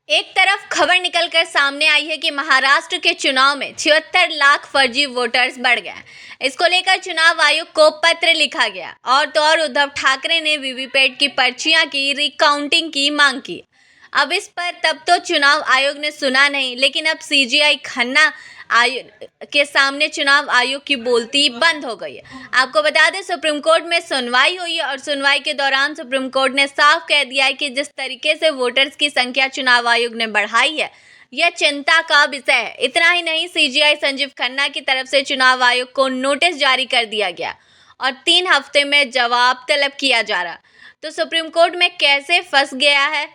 एक तरफ खबर निकलकर सामने आई है कि महाराष्ट्र के चुनाव में 76 लाख फर्जी वोटर्स बढ़ गए। इसको लेकर चुनाव आयोग को पत्र लिखा गया और तो और उद्धव ठाकरे ने वीवीपैट की पर्चियां की रिकाउंटिंग की मांग की। अब इस पर तब तो चुनाव आयोग ने सुना नहीं, लेकिन अब सीजीआई खन्ना आयोग के सामने चुनाव आयोग की बोलती बंद हो गई है। आपको बता दें, सुप्रीम कोर्ट में सुनवाई हुई है और सुनवाई के दौरान सुप्रीम कोर्ट ने साफ कह दिया है कि जिस तरीके से वोटर्स की संख्या चुनाव आयोग ने बढ़ाई है, यह चिंता का विषय है। इतना ही नहीं, सीजीआई संजीव खन्ना की तरफ से चुनाव आयोग को नोटिस जारी कर दिया गया और 3 हफ्ते में जवाब तलब किया जा रहा। तो सुप्रीम कोर्ट में कैसे फंस गया है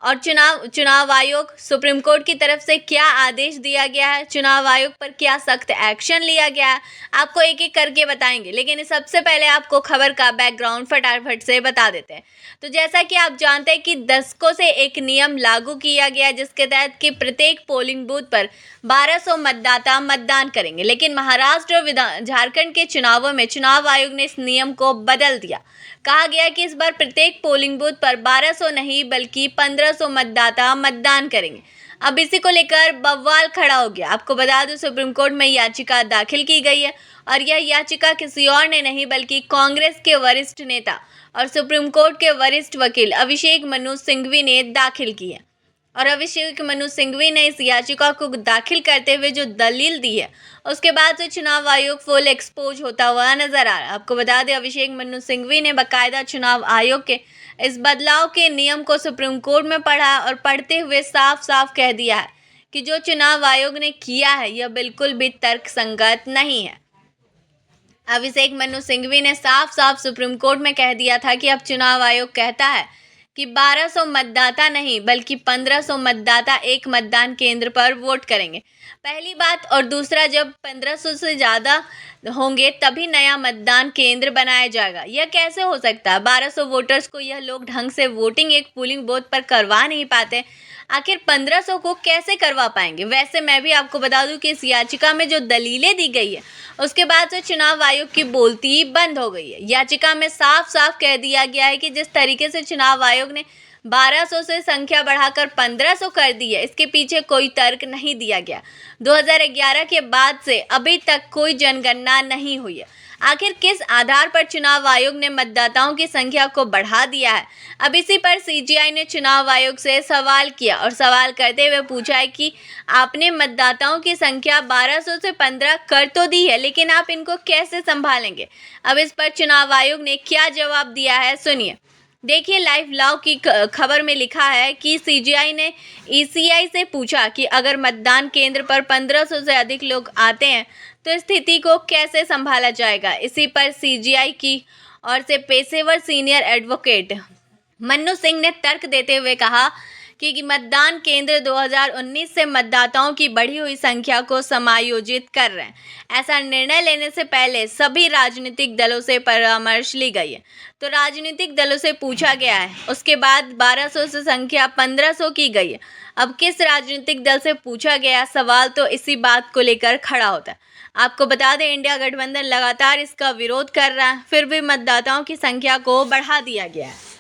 और चुनाव आयोग, सुप्रीम कोर्ट की तरफ से क्या आदेश दिया गया है, चुनाव आयोग पर क्या सख्त एक्शन लिया गया है, आपको एक एक करके बताएंगे। लेकिन सबसे पहले आपको खबर का बैकग्राउंड फटाफट से बता देते हैं। तो जैसा कि आप जानते हैं कि दशकों से एक नियम लागू किया गया, जिसके तहत कि प्रत्येक पोलिंग बूथ पर 1200 मतदाता मतदान करेंगे। लेकिन महाराष्ट्र और झारखंड के चुनावों में चुनाव आयोग ने इस नियम को बदल दिया। कहा गया कि इस बार प्रत्येक पोलिंग बूथ पर 1200 नहीं बल्कि 1500 मतदाता मतदान करेंगे। अब इसी को लेकर बवाल खड़ा हो गया। आपको बता दूं, सुप्रीम कोर्ट में याचिका दाखिल की गई है और यह याचिका किसी और ने नहीं बल्कि कांग्रेस के वरिष्ठ नेता और सुप्रीम कोर्ट के वरिष्ठ वकील अभिषेक मनु सिंघवी ने दाखिल की है। और अभिषेक मनु सिंघवी ने इस याचिका को दाखिल करते हुए जो दलील दी है, उसके बाद से चुनाव आयोग फुल एक्सपोज होता हुआ नजर आ रहा है। आपको बता दें, अभिषेक मनु सिंघवी ने बाकायदा चुनाव आयोग के इस बदलाव के नियम को सुप्रीम कोर्ट में पढ़ा और पढ़ते हुए साफ साफ कह दिया है कि जो चुनाव आयोग ने किया है यह बिल्कुल भी तर्कसंगत नहीं है। अभिषेक मनु सिंघवी ने साफ साफ सुप्रीम कोर्ट में कह दिया था कि अब चुनाव आयोग कहता है कि 1200 मतदाता नहीं बल्कि 1500 मतदाता एक मतदान केंद्र पर वोट करेंगे। पहली बात, और दूसरा, जब 1500 से ज़्यादा होंगे तभी नया मतदान केंद्र बनाया जाएगा। यह कैसे हो सकता है? 1200 वोटर्स को यह लोग ढंग से वोटिंग एक पोलिंग बूथ पर करवा नहीं पाते, आखिर 1500 को कैसे करवा पाएंगे? वैसे मैं भी आपको बता दूं कि इस याचिका में जो दलीलें दी गई है, उसके बाद से चुनाव आयोग की बोलती बंद हो गई है। याचिका में साफ साफ कह दिया गया है कि जिस तरीके से चुनाव आयोग ने 1200 से संख्या बढ़ाकर 1500 कर दी है, इसके पीछे कोई तर्क नहीं दिया गया। 2011 के बाद से अभी तक कोई जनगणना नहीं हुई है। आखिर किस आधार पर चुनाव आयोग ने मतदाताओं की संख्या को बढ़ा दिया है? अब इसी पर सीजीआई ने चुनाव आयोग से सवाल किया और सवाल करते हुए पूछा है कि आपने मतदाताओं की संख्या 1200 से 15 कर तो दी है, लेकिन आप इनको कैसे संभालेंगे? अब इस पर चुनाव आयोग ने क्या जवाब दिया है, सुनिए। देखिए, लाइव लॉ की खबर में लिखा है कि सीजीआई ने ईसीआई से पूछा कि अगर मतदान केंद्र पर 1500 से अधिक लोग आते हैं तो स्थिति को कैसे संभाला जाएगा। इसी पर सीजीआई की ओर से पेशेवर सीनियर एडवोकेट मन्नू सिंह ने तर्क देते हुए कहा कि मतदान केंद्र 2019 से मतदाताओं की बढ़ी हुई संख्या को समायोजित कर रहे हैं। ऐसा निर्णय लेने से पहले सभी राजनीतिक दलों से परामर्श ली गई है। तो राजनीतिक दलों से पूछा गया है, उसके बाद 1200 से संख्या 1500 की गई है। अब किस राजनीतिक दल से पूछा गया, सवाल तो इसी बात को लेकर खड़ा होता है। आपको बता दें, इंडिया गठबंधन लगातार इसका विरोध कर रहा है, फिर भी मतदाताओं की संख्या को बढ़ा दिया गया है।